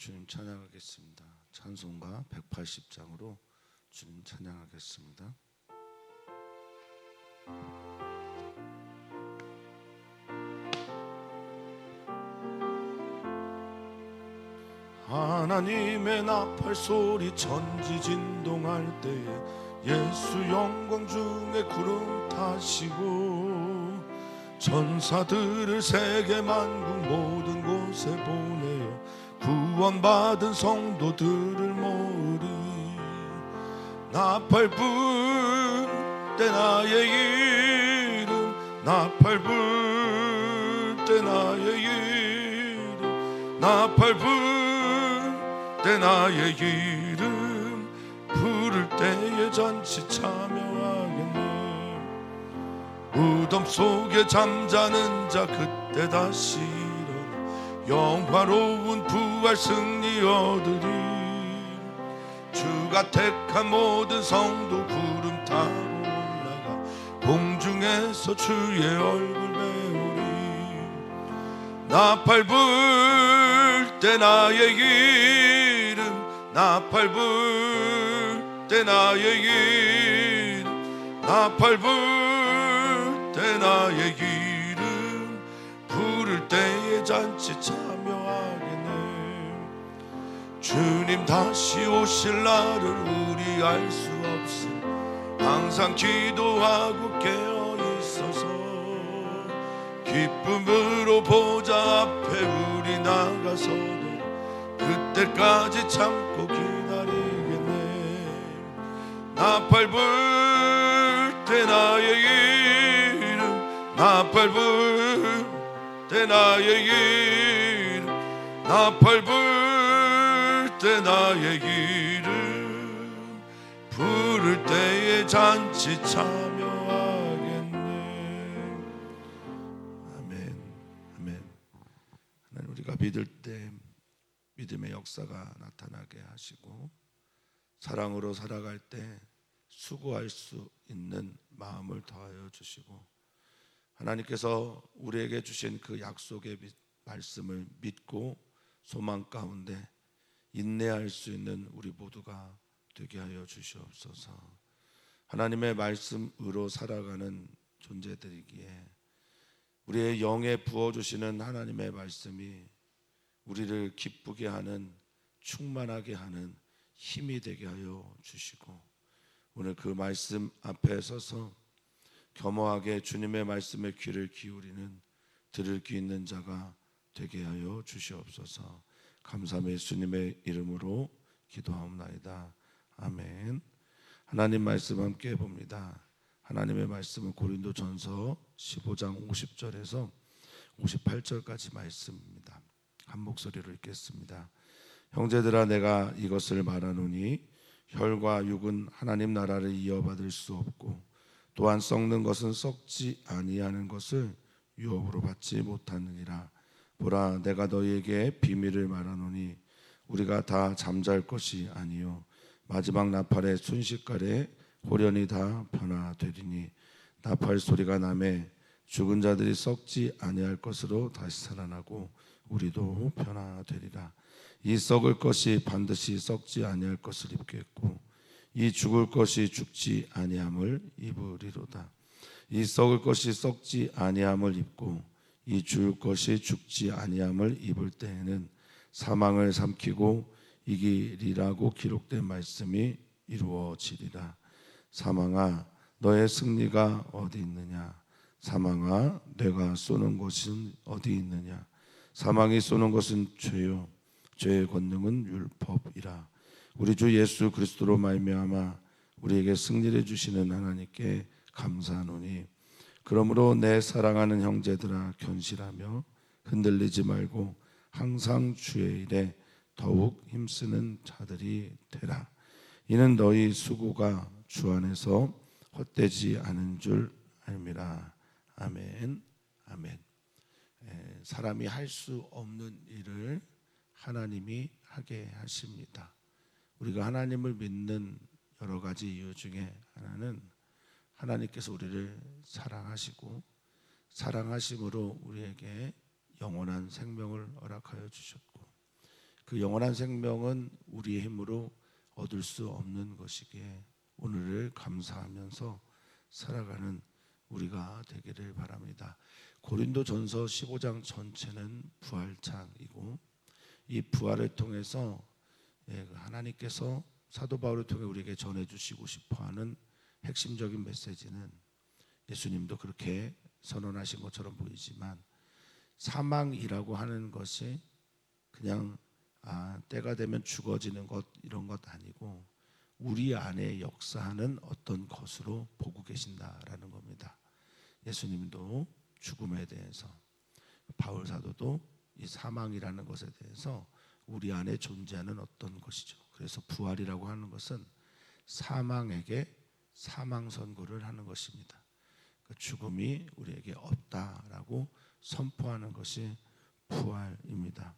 주님 찬양하겠습니다. 찬송가 180장으로 주님 찬양하겠습니다. 하나님의 나팔 소리 천지진동할 때에 예수 영광 중에 구름 타시고 천사들을 세계 만국 모든 곳에 보내어 구원받은 성도들을 모으리. 나팔 불 때 나의 이름, 나팔 불 때 나의 이름, 나팔 불 때 나의 이름 부를 때에 잔치 참여하겠네. 무덤 속에 잠자는 자 그때 다시 일어나 영화로운 부활 승리 얻으리. 주가 택한 모든 성도 구름 타고 올라가 공중에서 주의 얼굴 배우리. 나팔 불 때 나의 이름, 나팔 불 때 나의 이름, 나팔 불 때 나의 이름 부를 때에 잔치 참여하겠네. 주님 다시 오실 날을 우리 알 수 없으니 항상 기도하고 깨어 있어서 기쁨으로 보좌 앞에 우리 나가서도 그때까지 참고 기다리겠네. 나팔 불 때 나의 이름, 나팔 불 때 나의 이름, 나팔 불 때 나의 이름 부를 때에 잔치 참여하겠네. 아멘. 아멘. 하나님, 우리가 믿을 때 믿음의 역사가 나타나게 하시고 사랑으로 살아갈 때 수고할 수 있는 마음을 더하여 주시고 하나님께서 우리에게 주신 그 약속의 말씀을 믿고 소망 가운데 인내할 수 있는 우리 모두가 되게 하여 주시옵소서. 하나님의 말씀으로 살아가는 존재들이기에 우리의 영에 부어주시는 하나님의 말씀이 우리를 기쁘게 하는, 충만하게 하는 힘이 되게 하여 주시고 오늘 그 말씀 앞에 서서 겸허하게 주님의 말씀에 귀를 기울이는, 들을 귀 있는 자가 되게 하여 주시옵소서. 감사함의 예수님의 이름으로 기도하옵나이다. 아멘. 하나님 말씀 함께 봅니다. 하나님의 말씀은 고린도전서 15장 50절에서 58절까지 말씀입니다. 한 목소리로 읽겠습니다. 형제들아, 내가 이것을 말하노니 혈과 육은 하나님 나라를 이어받을 수 없고 또한 썩는 것은 썩지 아니하는 것을 유업으로 받지 못하느니라. 보라, 내가 너희에게 비밀을 말하노니 우리가 다 잠잘 것이 아니요 마지막 나팔의 순식간에 호련히 다 변화되리니 나팔 소리가 나매 죽은 자들이 썩지 아니할 것으로 다시 살아나고 우리도 변화되리라. 이 썩을 것이 반드시 썩지 아니할 것을 입겠고 이 죽을 것이 죽지 아니함을 입으리로다. 이 썩을 것이 썩지 아니함을 입고 이 죽을 것이 죽지 아니함을 입을 때에는 사망을 삼키고 이기리라고 기록된 말씀이 이루어지리라. 사망아, 너의 승리가 어디 있느냐? 사망아, 내가 쏘는 것은 어디 있느냐? 사망이 쏘는 것은 죄요 죄의 권능은 율법이라. 우리 주 예수 그리스도로 말미암아 우리에게 승리를 주시는 하나님께 감사하노니 그러므로 내 사랑하는 형제들아, 견실하며 흔들리지 말고 항상 주의 일에 더욱 힘쓰는 자들이 되라. 이는 너희 수고가 주 안에서 헛되지 않은 줄 알미라. 아멘. 아멘. 사람이 할 수 없는 일을 하나님이 하게 하십니다. 우리가 하나님을 믿는 여러 가지 이유 중에 하나는 하나님께서 우리를 사랑하시고 사랑하심으로 우리에게 영원한 생명을 허락하여 주셨고 그 영원한 생명은 우리의 힘으로 얻을 수 없는 것이기에 오늘을 감사하면서 살아가는 우리가 되기를 바랍니다. 고린도전서 15장 전체는 부활장이고 이 부활을 통해서 하나님께서 사도 바울을 통해 우리에게 전해주시고 싶어하는 핵심적인 메시지는 예수님도 그렇게 선언하신 것처럼 보이지만 사망이라고 하는 것이 그냥 때가 되면 죽어지는 것 이런 것 아니고 우리 안에 역사하는 어떤 것으로 보고 계신다라는 겁니다. 예수님도 죽음에 대해서, 바울 사도도 이 사망이라는 것에 대해서 우리 안에 존재하는 어떤 것이죠. 그래서 부활이라고 하는 것은 사망에게 사망 선고를 하는 것입니다. 그 죽음이 우리에게 없다라고 선포하는 것이 부활입니다.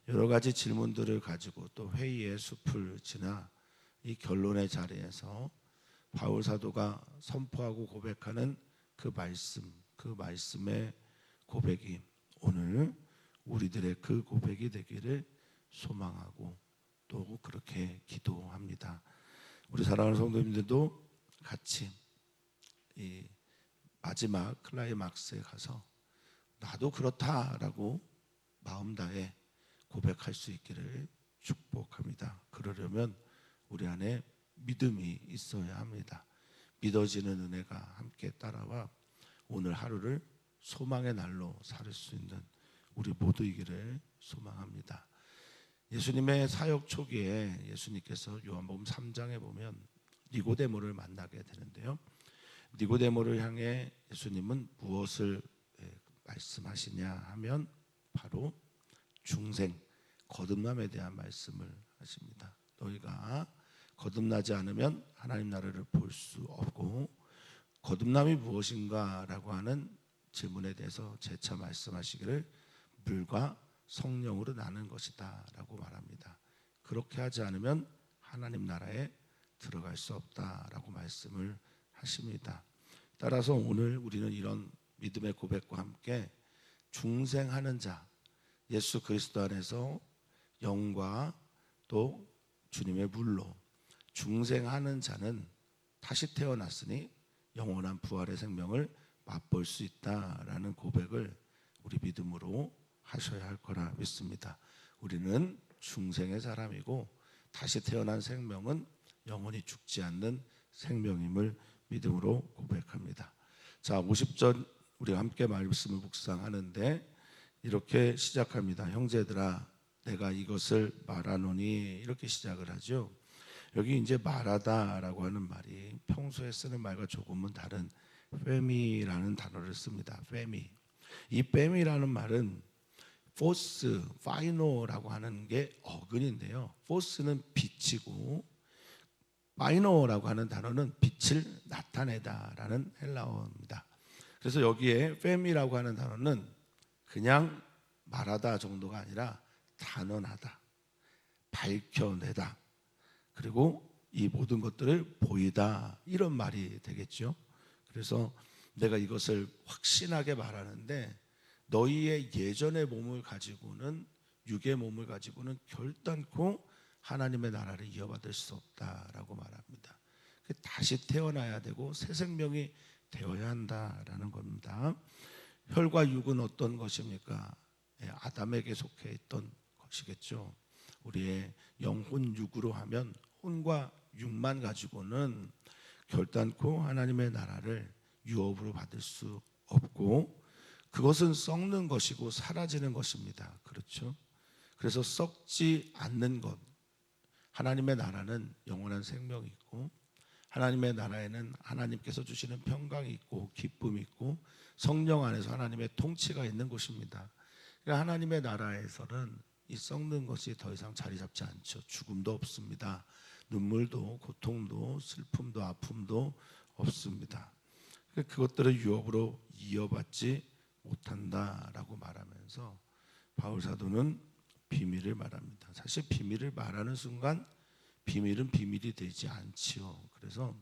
여러 가지 질문들을 가지고 또 회의의 숲을 지나 이 결론의 자리에서 바울 사도가 선포하고 고백하는 그 말씀의 고백이 오늘 우리들의 그 고백이 되기를 소망하고 또 그렇게 기도합니다. 우리 사랑하는 성도님들도 같이 이 마지막 클라이막스에 가서 나도 그렇다라고 마음 다해 고백할 수 있기를 축복합니다. 그러려면 우리 안에 믿음이 있어야 합니다. 믿어지는 은혜가 함께 따라와 오늘 하루를 소망의 날로 살 수 있는 우리 모두이기를 소망합니다. 예수님의 사역 초기에 예수님께서 요한복음 3장에 보면 니고데모를 만나게 되는데요. 니고데모를 향해 예수님은 무엇을 말씀하시냐 하면 바로 중생, 거듭남에 대한 말씀을 하십니다. 너희가 거듭나지 않으면 하나님 나라를 볼 수 없고 거듭남이 무엇인가 라고 하는 질문에 대해서 재차 말씀하시기를 물과 성령으로 나는 것이다 라고 말합니다. 그렇게 하지 않으면 하나님 나라에 들어갈 수 없다라고 말씀을 하십니다. 따라서 오늘 우리는 이런 믿음의 고백과 함께 중생하는 자, 예수 그리스도 안에서 영과 또 주님의 물로 중생하는 자는 다시 태어났으니 영원한 부활의 생명을 맛볼 수 있다라는 고백을 우리 믿음으로 하셔야 할 거라 믿습니다. 우리는 중생의 사람이고 다시 태어난 생명은 영원히 죽지 않는 생명임을 믿음으로 고백합니다. 자, 50절 우리가 함께 말씀을 묵상하는데 이렇게 시작합니다. 형제들아 내가 이것을 말하노니 이렇게 시작을 하죠. 여기 이제 말하다라고 하는 말이 평소에 쓰는 말과 조금은 다른 페미라는 단어를 씁니다. 페미. 이 페미라는 말은 포스, 파이노라고 하는 게 어근인데요. 포스는 빛이고 파이노라고 하는 단어는 빛을 나타내다라는 헬라어입니다. 그래서 여기에 페미라고 하는 단어는 그냥 말하다 정도가 아니라 단언하다, 밝혀내다, 그리고 이 모든 것들을 보이다 이런 말이 되겠죠. 그래서 내가 이것을 확신하게 말하는데 너희의 예전의 몸을 가지고는 육의 몸을 가지고는 결단코 하나님의 나라를 이어받을 수 없다라고 말합니다. 다시 태어나야 되고 새 생명이 되어야 한다라는 겁니다. 혈과 육은 어떤 것입니까? 아담에게 속해 있던 것이겠죠. 우리의 영혼 육으로 하면 혼과 육만 가지고는 결단코 하나님의 나라를 유업으로 받을 수 없고 그것은 썩는 것이고 사라지는 것입니다. 그렇죠? 그래서 썩지 않는 것, 하나님의 나라는 영원한 생명이 있고 하나님의 나라에는 하나님께서 주시는 평강이 있고 기쁨이 있고 성령 안에서 하나님의 통치가 있는 곳입니다. 그러니까 하나님의 나라에서는 이 썩는 것이 더 이상 자리 잡지 않죠. 죽음도 없습니다. 눈물도 고통도 슬픔도 아픔도 없습니다. 그것들을 유업으로 이어받지 못한다라고 말하면서 바울 사도는 비밀을 말합니다. 사실 비밀을 말하는 순간 비밀은 비밀이 되지 않지요. 그래서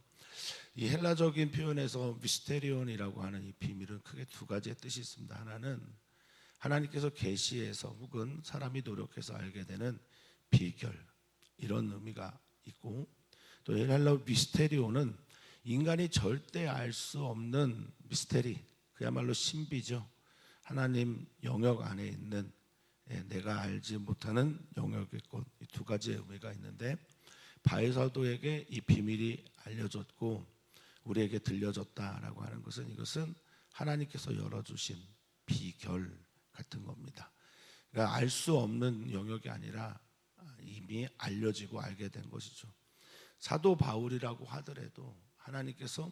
이 헬라적인 표현에서 미스테리온이라고 하는 이 비밀은 크게 두 가지의 뜻이 있습니다. 하나는 하나님께서 계시해서 혹은 사람이 노력해서 알게 되는 비결, 이런 의미가 있고, 또 헬라어 미스테리오는 인간이 절대 알 수 없는 미스테리, 그야말로 신비죠. 하나님 영역 안에 있는 내가 알지 못하는 영역의 것, 이 두 가지의 의미가 있는데, 바울 사도에게 이 비밀이 알려졌고 우리에게 들려졌다라고 하는 것은, 이것은 하나님께서 열어주신 비결 같은 겁니다. 그러니까 알 수 없는 영역이 아니라 이미 알려지고 알게 된 것이죠. 사도 바울이라고 하더라도 하나님께서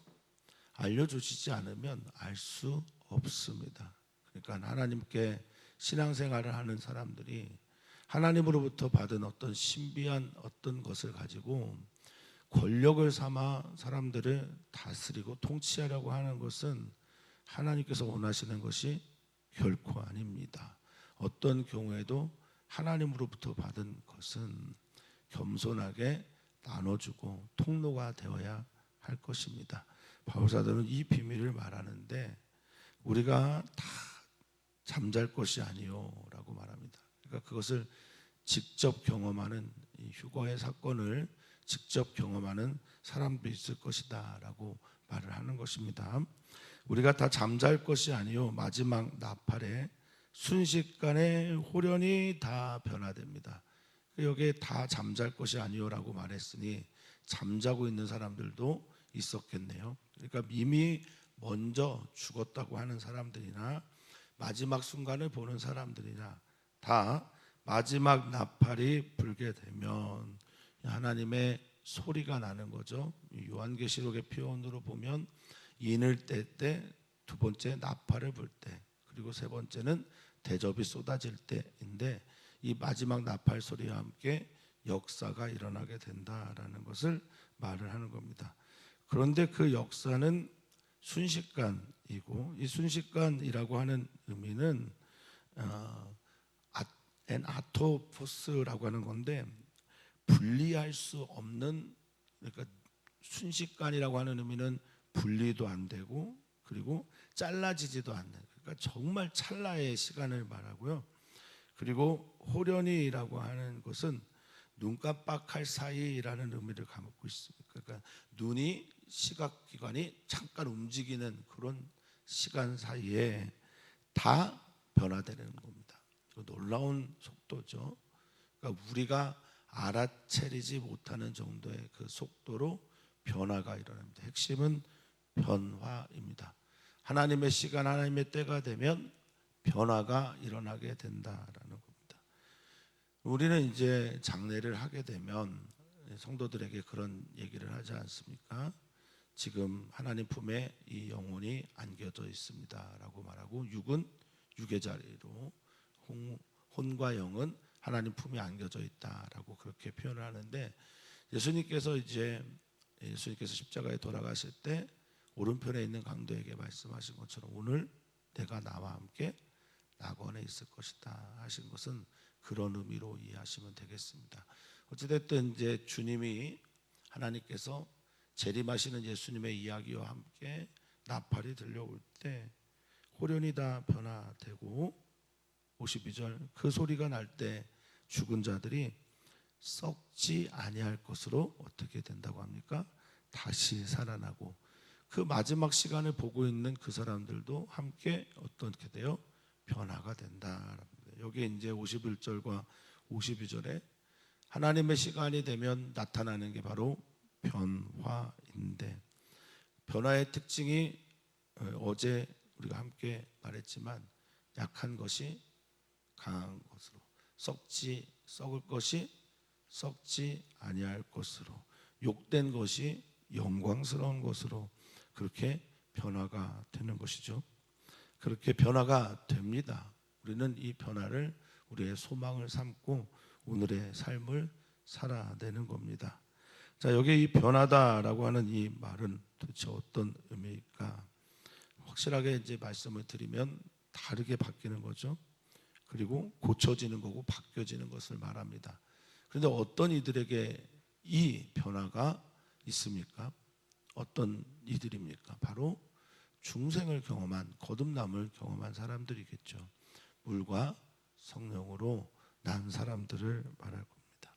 알려주시지 않으면 알 수 없습니다. 그러니까 하나님께 신앙생활을 하는 사람들이 하나님으로부터 받은 어떤 신비한 어떤 것을 가지고 권력을 삼아 사람들을 다스리고 통치하려고 하는 것은 하나님께서 원하시는 것이 결코 아닙니다. 어떤 경우에도 하나님으로부터 받은 것은 겸손하게 나눠주고 통로가 되어야 할 것입니다. 바울사도는 이 비밀을 말하는데, 우리가 다 잠잘 것이 아니요 라고 말합니다. 그러니까 그것을 직접 경험하는, 이 휴거의 사건을 직접 경험하는 사람도 있을 것이다 라고 말을 하는 것입니다. 우리가 다 잠잘 것이 아니요 마지막 나팔에 순식간에 홀연히 다 변화됩니다. 여기에 다 잠잘 것이 아니요라고 말했으니 잠자고 있는 사람들도 있었겠네요. 그러니까 이미 먼저 죽었다고 하는 사람들이나 마지막 순간을 보는 사람들이나 다 마지막 나팔이 불게 되면 하나님의 소리가 나는 거죠. 요한계시록의 표현으로 보면 인을 뗄 때, 두 번째 나팔을 불 때, 그리고 세 번째는 대접이 쏟아질 때인데, 이 마지막 나팔 소리와 함께 역사가 일어나게 된다라는 것을 말을 하는 겁니다. 그런데 그 역사는 순식간이고, 이 순식간이라고 하는 의미는 아토포스라고 하는 건데, 분리할 수 없는, 그러니까 순식간이라고 하는 의미는 분리도 안 되고 그리고 잘라지지도 않는, 그러니까 정말 찰나의 시간을 말하고요. 그리고 호련이라고 하는 것은 눈 깜빡할 사이라는 의미를 갖고 있습니다. 그러니까 눈이, 시각기관이 잠깐 움직이는 그런 시간 사이에 다 변화되는 겁니다. 놀라운 속도죠. 그러니까 우리가 알아채리지 못하는 정도의 그 속도로 변화가 일어납니다. 핵심은 변화입니다. 하나님의 시간, 하나님의 때가 되면 변화가 일어나게 된다라는 겁니다. 우리는 이제 장례를 하게 되면 성도들에게 그런 얘기를 하지 않습니까? 지금 하나님 품에 이 영혼이 안겨져 있습니다라고 말하고, 육은 육의 자리로, 혼과 영은 하나님 품에 안겨져 있다라고 그렇게 표현을 하는데, 예수님께서 십자가에 돌아가실 때 오른편에 있는 강도에게 말씀하신 것처럼 오늘 내가 나와 함께 낙원에 있을 것이다 하신 것은 그런 의미로 이해하시면 되겠습니다. 어찌됐든 이제 주님이, 하나님께서 재림하시는 예수님의 이야기와 함께 나팔이 들려올 때 호련히 다 변화되고, 52절, 그 소리가 날 때 죽은 자들이 썩지 아니할 것으로 어떻게 된다고 합니까? 다시 살아나고, 그 마지막 시간을 보고 있는 그 사람들도 함께 어떻게 돼요? 변화가 된다. 여기 이제 51절과 52절에 하나님의 시간이 되면 나타나는 게 바로 변화인데, 변화의 특징이 어제 우리가 함께 말했지만, 약한 것이 강한 것으로, 썩을 것이 썩지 아니할 것으로, 욕된 것이 영광스러운 것으로, 그렇게 변화가 되는 것이죠. 그렇게 변화가 됩니다. 우리는 이 변화를 우리의 소망을 삼고 오늘의 삶을 살아내는 겁니다. 자, 여기 이 변화다라고 하는 이 말은 도대체 어떤 의미일까? 확실하게 이제 말씀을 드리면 다르게 바뀌는 거죠. 그리고 고쳐지는 거고 바뀌어지는 것을 말합니다. 그런데 어떤 이들에게 이 변화가 있습니까? 어떤 이들입니까? 바로 중생을 경험한, 거듭남을 경험한 사람들이겠죠. 물과 성령으로 난 사람들을 말할 겁니다.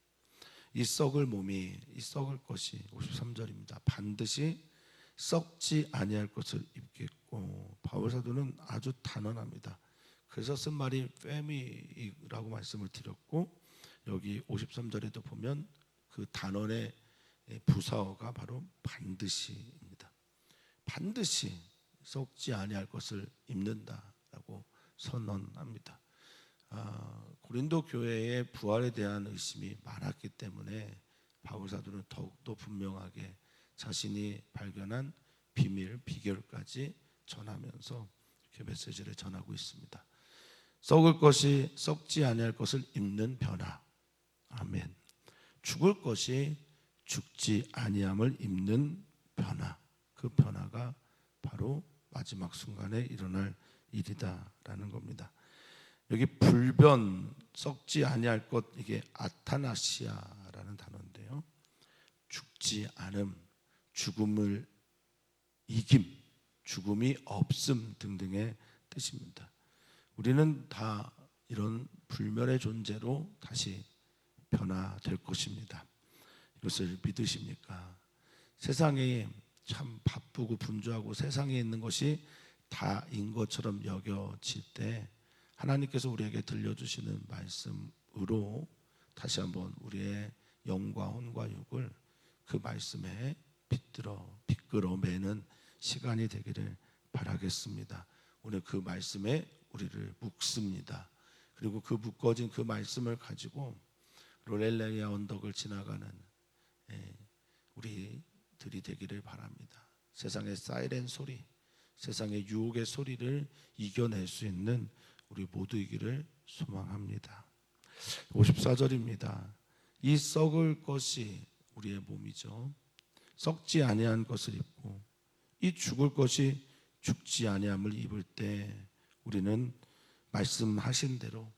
이 썩을 몸이, 이 썩을 것이 53절입니다. 반드시 썩지 아니할 것을 입겠고, 바울 사도는 아주 단언합니다. 그래서 쓴 말이 페미라고 말씀을 드렸고, 여기 53절에도 보면 그 단언의 부사어가 바로 반드시입니다. 반드시 썩지 아니할 것을 입는다라고 선언합니다. 고린도 교회의 부활에 대한 의심이 많았기 때문에 바울 사도는 더욱더 분명하게 자신이 발견한 비밀, 비결까지 전하면서 이렇게 메시지를 전하고 있습니다. 썩을 것이 썩지 아니할 것을 입는 변화. 아멘. 죽을 것이 죽지 아니함을 입는 변화. 그 변화가 바로 마지막 순간에 일어날 일이다라는 겁니다. 여기 불변, 썩지 아니할 것, 이게 아타나시아라는 단어인데요. 죽지 않음, 죽음을 이김, 죽음이 없음 등등의 뜻입니다. 우리는 다 이런 불멸의 존재로 다시 변화될 것입니다. 이것을 믿으십니까? 세상이 참 바쁘고 분주하고 세상에 있는 것이 다인 것처럼 여겨질 때 하나님께서 우리에게 들려주시는 말씀으로 다시 한번 우리의 영과 혼과 육을 그 말씀에 비끌어매는 시간이 되기를 바라겠습니다. 오늘 그 말씀에 우리를 묶습니다. 그리고 그 묶어진 그 말씀을 가지고 로렐레이아 언덕을 지나가는 우리들이 되기를 바랍니다. 세상의 사이렌 소리, 세상의 유혹의 소리를 이겨낼 수 있는 우리 모두이기를 소망합니다. 54절입니다. 이 썩을 것이 우리의 몸이죠. 썩지 아니한 것을 입고 이 죽을 것이 죽지 아니함을 입을 때 우리는 말씀하신 대로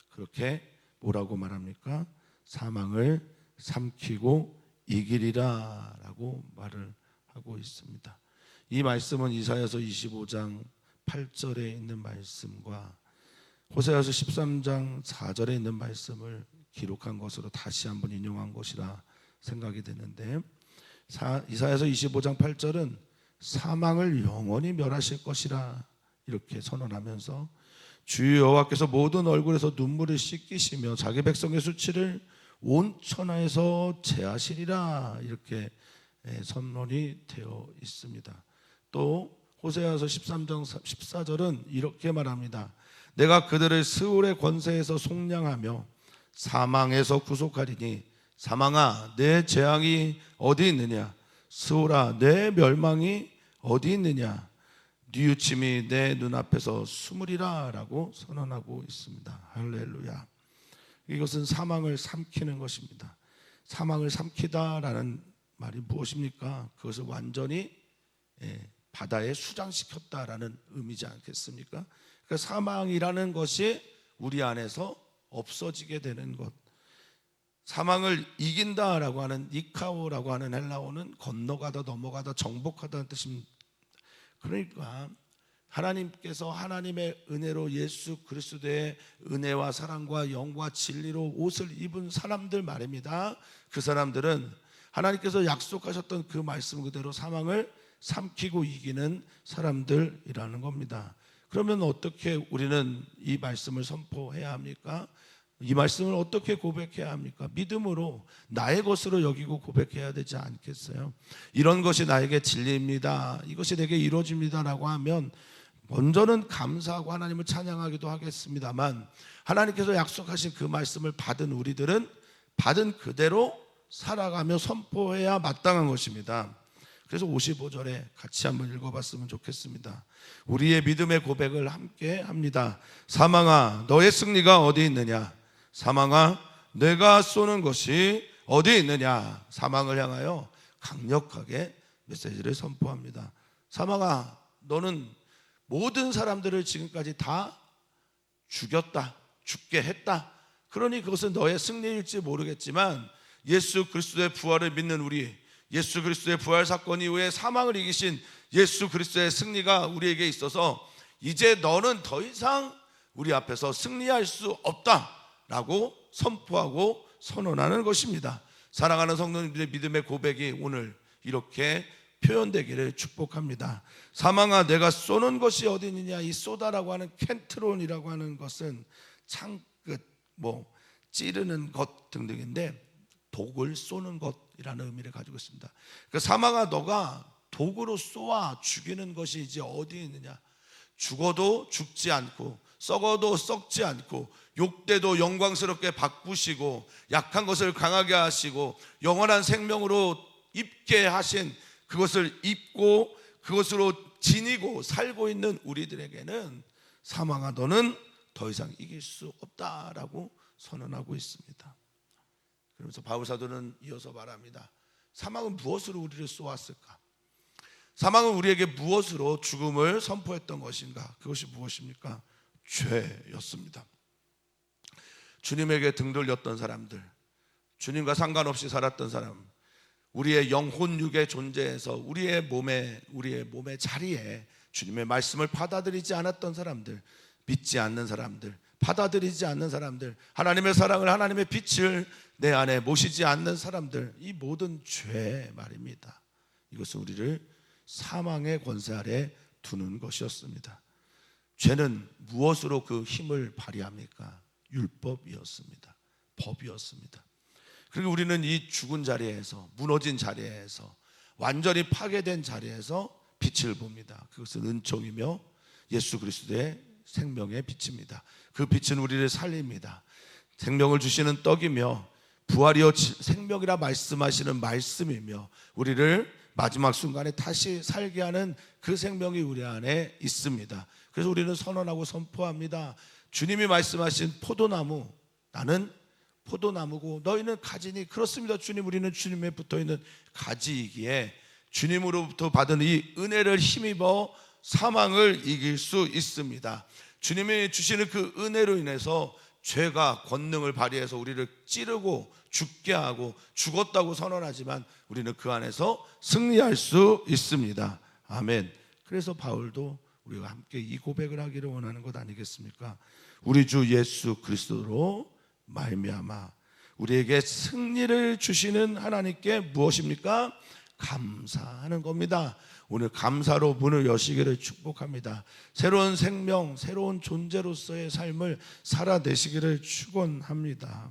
그렇게 뭐라고 말합니까? 사망을 삼키고 이기리라 라고 말을 하고 있습니다. 이 말씀은 이사야서 25장 8절에 있는 말씀과 호세아서 13장 4절에 있는 말씀을 기록한 것으로 다시 한번 인용한 것이라 생각이 되는데, 이사야서 25장 8절은 사망을 영원히 멸하실 것이라 이렇게 선언하면서 주 여호와께서 모든 얼굴에서 눈물을 씻기시며 자기 백성의 수치를 온 천하에서 제하시리라 이렇게 선언이 되어 있습니다. 또 호세아서 13장 14절은 이렇게 말합니다. 내가 그들을 스울의 권세에서 속량하며 사망에서 구속하리니 사망아 내 재앙이 어디 있느냐, 스울아 내 멸망이 어디 있느냐, 뉘우침이 내 눈앞에서 숨으리라 라고 선언하고 있습니다. 할렐루야. 이것은 사망을 삼키는 것입니다. 사망을 삼키다라는 말이 무엇입니까? 그것을 완전히 바다에 수장시켰다라는 의미지 않겠습니까? 그러니까 사망이라는 것이 우리 안에서 없어지게 되는 것. 사망을 이긴다라고 하는 니카오라고 하는 헬라어는 건너가다, 넘어가다, 정복하다는 뜻입니다. 그러니까 하나님께서 하나님의 은혜로 예수 그리스도의 은혜와 사랑과 영과 진리로 옷을 입은 사람들 말입니다. 그 사람들은 하나님께서 약속하셨던 그 말씀 그대로 사망을 삼키고 이기는 사람들이라는 겁니다. 그러면 어떻게 우리는 이 말씀을 선포해야 합니까? 이 말씀을 어떻게 고백해야 합니까? 믿음으로 나의 것으로 여기고 고백해야 되지 않겠어요? 이런 것이 나에게 진리입니다, 이것이 내게 이루어집니다라고 하면 먼저는 감사하고 하나님을 찬양하기도 하겠습니다만, 하나님께서 약속하신 그 말씀을 받은 우리들은 받은 그대로 살아가며 선포해야 마땅한 것입니다. 그래서 55절에 같이 한번 읽어봤으면 좋겠습니다. 우리의 믿음의 고백을 함께 합니다. 사망아 너의 승리가 어디 있느냐, 사망아 내가 쏘는 것이 어디 있느냐. 사망을 향하여 강력하게 메시지를 선포합니다. 사망아 너는 모든 사람들을 지금까지 다 죽였다, 죽게 했다. 그러니 그것은 너의 승리일지 모르겠지만 예수 그리스도의 부활을 믿는 우리, 예수 그리스도의 부활 사건 이후에 사망을 이기신 예수 그리스도의 승리가 우리에게 있어서 이제 너는 더 이상 우리 앞에서 승리할 수 없다라고 선포하고 선언하는 것입니다. 사랑하는 성도님들의 믿음의 고백이 오늘 이렇게 표현되기를 축복합니다. 사망아 내가 쏘는 것이 어디 있느냐. 이 쏘다라고 하는 켄트론이라고 하는 것은 창끝, 찌르는 것 등등인데 독을 쏘는 것이라는 의미를 가지고 있습니다. 그 사망아 너가 독으로 쏘아 죽이는 것이 이제 어디 있느냐. 죽어도 죽지 않고 썩어도 썩지 않고 욕돼도 영광스럽게 바꾸시고 약한 것을 강하게 하시고 영원한 생명으로 입게 하신 그것을 입고 그것으로 지니고 살고 있는 우리들에게는 사망아 너는 더 이상 이길 수 없다라고 선언하고 있습니다. 그러면서 바울 사도는 이어서 말합니다. 사망은 무엇으로 우리를 쏘았을까? 사망은 우리에게 무엇으로 죽음을 선포했던 것인가? 그것이 무엇입니까? 죄였습니다. 주님에게 등 돌렸던 사람들, 주님과 상관없이 살았던 사람, 우리의 영혼 육의 존재에서 우리의 몸의 자리에 주님의 말씀을 받아들이지 않았던 사람들, 믿지 않는 사람들, 받아들이지 않는 사람들, 하나님의 사랑을, 하나님의 빛을 내 안에 모시지 않는 사람들, 이 모든 죄 말입니다. 이것은 우리를 사망의 권세 아래 두는 것이었습니다. 죄는 무엇으로 그 힘을 발휘합니까? 율법이었습니다. 법이었습니다. 그리고 우리는 이 죽은 자리에서, 무너진 자리에서, 완전히 파괴된 자리에서 빛을 봅니다. 그것은 은총이며 예수 그리스도의 생명의 빛입니다. 그 빛은 우리를 살립니다. 생명을 주시는 떡이며 부활이여 생명이라 말씀하시는 말씀이며 우리를 마지막 순간에 다시 살게 하는 그 생명이 우리 안에 있습니다. 그래서 우리는 선언하고 선포합니다. 주님이 말씀하신 포도나무, 나는 포도나무고 너희는 가지니. 그렇습니다. 주님, 우리는 주님에 붙어있는 가지이기에 주님으로부터 받은 이 은혜를 힘입어 사망을 이길 수 있습니다. 주님이 주시는 그 은혜로 인해서 죄가 권능을 발휘해서 우리를 찌르고 죽게 하고 죽었다고 선언하지만 우리는 그 안에서 승리할 수 있습니다. 아멘. 그래서 바울도 우리가 함께 이 고백을 하기를 원하는 것 아니겠습니까? 우리 주 예수 그리스도로 말미암아 우리에게 승리를 주시는 하나님께 무엇입니까? 감사하는 겁니다. 오늘 감사로 문을 여시기를 축복합니다. 새로운 생명, 새로운 존재로서의 삶을 살아내시기를 축원합니다.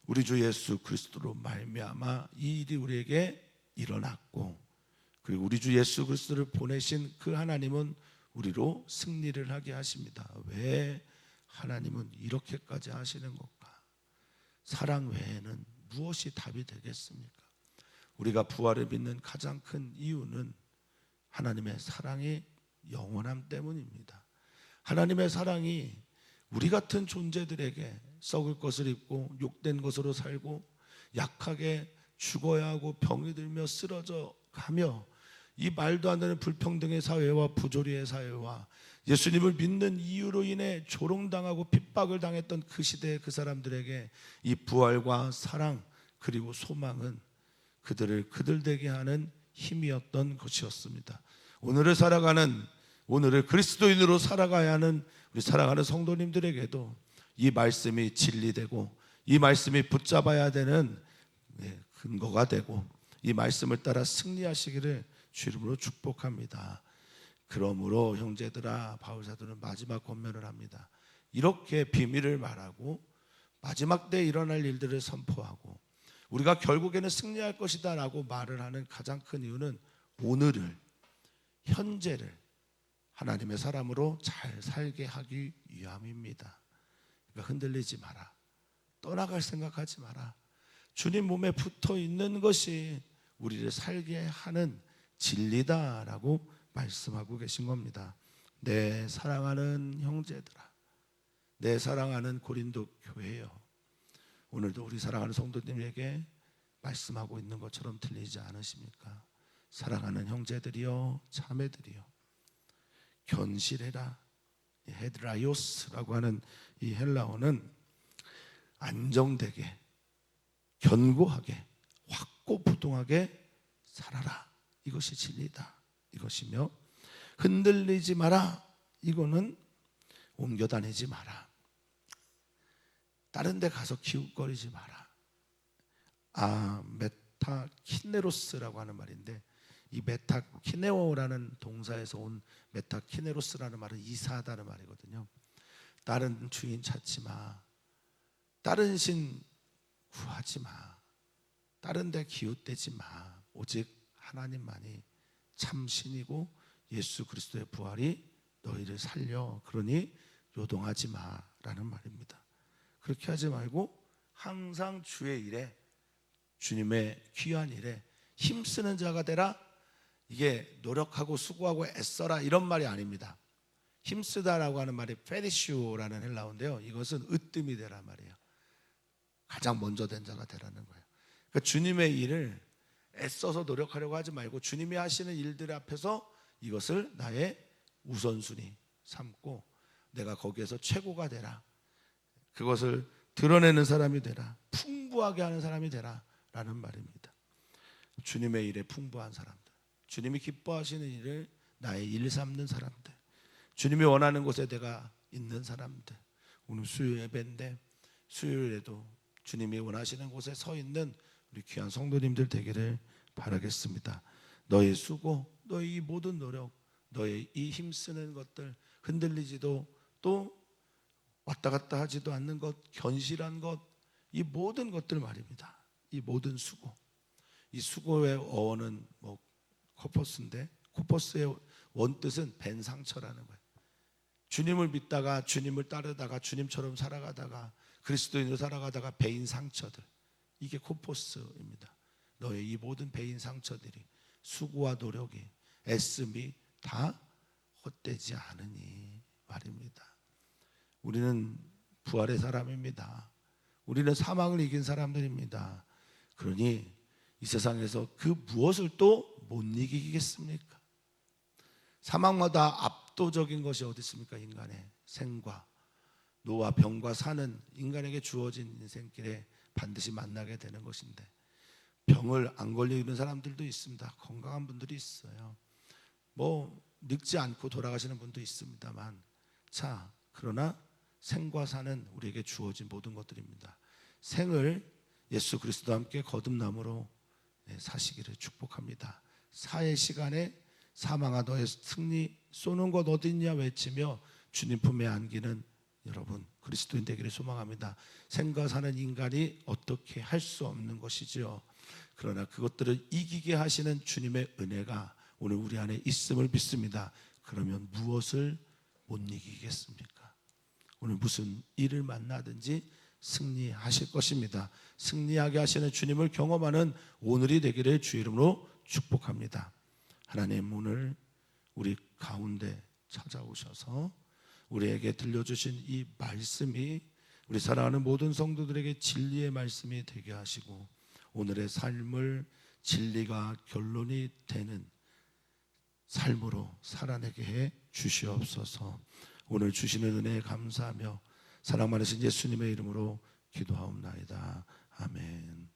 우리 주 예수 그리스도로 말미암아 이 일이 우리에게 일어났고, 그리고 우리 주 예수 그리스도를 보내신 그 하나님은 우리로 승리를 하게 하십니다. 왜 하나님은 이렇게까지 하시는 것까? 사랑 외에는 무엇이 답이 되겠습니까? 우리가 부활을 믿는 가장 큰 이유는 하나님의 사랑이 영원함 때문입니다. 하나님의 사랑이 우리 같은 존재들에게 썩을 것을 입고 욕된 것으로 살고 약하게 죽어야 하고 병이 들며 쓰러져 가며 이 말도 안 되는 불평등의 사회와 부조리의 사회와 예수님을 믿는 이유로 인해 조롱당하고 핍박을 당했던 그 시대의 그 사람들에게 이 부활과 사랑 그리고 소망은 그들을 되게 하는 힘이었던 것이었습니다. 오늘을 그리스도인으로 살아가야 하는 우리 사랑하는 성도님들에게도 이 말씀이 진리되고 이 말씀이 붙잡아야 되는 근거가 되고 이 말씀을 따라 승리하시기를 주 이름으로 축복합니다. 그러므로 형제들아, 바울 사도는 마지막 권면을 합니다. 이렇게 비밀을 말하고 마지막 때 일어날 일들을 선포하고 우리가 결국에는 승리할 것이다 라고 말을 하는 가장 큰 이유는 오늘을, 현재를 하나님의 사람으로 잘 살게 하기 위함입니다. 그러니까 흔들리지 마라, 떠나갈 생각하지 마라. 주님 몸에 붙어 있는 것이 우리를 살게 하는 진리다라고 말씀하고 계신 겁니다. 내 사랑하는 형제들아, 내 사랑하는 고린도 교회여, 오늘도 우리 사랑하는 성도님에게 말씀하고 있는 것처럼 들리지 않으십니까? 사랑하는 형제들이여, 자매들이여, 견실해라. 헤드라이오스라고 하는 이 헬라어는 안정되게, 견고하게, 확고부동하게 살아라. 이것이 진리다. 이것이며 흔들리지 마라. 이거는 옮겨 다니지 마라. 다른 데 가서 기웃거리지 마라. 메타키네로스라고 하는 말인데, 이 메타키네오라는 동사에서 온 메타키네로스라는 말은 이사하다는 말이거든요. 다른 주인 찾지 마, 다른 신 구하지 마, 다른 데 기웃대지 마. 오직 하나님만이 참 신이고 예수 그리스도의 부활이 너희를 살려. 그러니 요동하지 마라는 말입니다. 그렇게 하지 말고 항상 주의 일에, 주님의 귀한 일에 힘쓰는 자가 되라. 이게 노력하고 수고하고 애써라 이런 말이 아닙니다. 힘쓰다라고 하는 말이 페리슈라는 헬라어인데요, 이것은 으뜸이 되라 말이에요. 가장 먼저 된 자가 되라는 거예요. 그러니까 주님의 일을 애써서 노력하려고 하지 말고 주님이 하시는 일들 앞에서 이것을 나의 우선순위 삼고 내가 거기에서 최고가 되라, 그것을 드러내는 사람이 되라, 풍부하게 하는 사람이 되라 라는 말입니다. 주님의 일에 풍부한 사람들, 주님이 기뻐하시는 일을 나의 일 삼는 사람들, 주님이 원하는 곳에 내가 있는 사람들. 오늘 수요 예배인데 수요일에도 주님이 원하시는 곳에 서 있는 우리 귀한 성도님들 되기를 바라겠습니다. 너의 수고, 너의 이 모든 노력, 너의 이 힘쓰는 것들, 흔들리지도 또 왔다 갔다 하지도 않는 것, 견실한 것, 이 모든 것들 말입니다. 이 모든 수고, 이 수고의 어원은 코포스인데, 코포스의 원뜻은 벤 상처라는 거예요. 주님을 믿다가, 주님을 따르다가, 주님처럼 살아가다가, 그리스도인으로 살아가다가 베인 상처들, 이게 코포스입니다. 너의 이 모든 베인 상처들이, 수고와 노력이, 애씀이 다 헛되지 않으니 말입니다. 우리는 부활의 사람입니다. 우리는 사망을 이긴 사람들입니다. 그러니 이 세상에서 그 무엇을 또 못 이기겠습니까? 사망마다 압도적인 것이 어디 있습니까? 인간의 생과 노와 병과 사는 인간에게 주어진 인생길에 반드시 만나게 되는 것인데, 병을 안 걸리는 사람들도 있습니다. 건강한 분들이 있어요. 늙지 않고 돌아가시는 분도 있습니다만, 그러나 생과 사는 우리에게 주어진 모든 것들입니다. 생을 예수 그리스도와 함께 거듭남으로 사시기를 축복합니다. 사의 시간에 사망아 너의 승리 쏘는 것 어딨냐 외치며 주님 품에 안기는 여러분 그리스도인 되기를 소망합니다. 생과 사는 인간이 어떻게 할 수 없는 것이지요. 그러나 그것들을 이기게 하시는 주님의 은혜가 오늘 우리 안에 있음을 믿습니다. 그러면 무엇을 못 이기겠습니까? 오늘 무슨 일을 만나든지 승리하실 것입니다. 승리하게 하시는 주님을 경험하는 오늘이 되기를 주 이름으로 축복합니다. 하나님, 오늘 우리 가운데 찾아오셔서 우리에게 들려주신 이 말씀이 우리 사랑하는 모든 성도들에게 진리의 말씀이 되게 하시고, 오늘의 삶을 진리가 결론이 되는 삶으로 살아내게 해 주시옵소서. 오늘 주시는 은혜에 감사하며 사랑 많으신 예수님의 이름으로 기도하옵나이다. 아멘.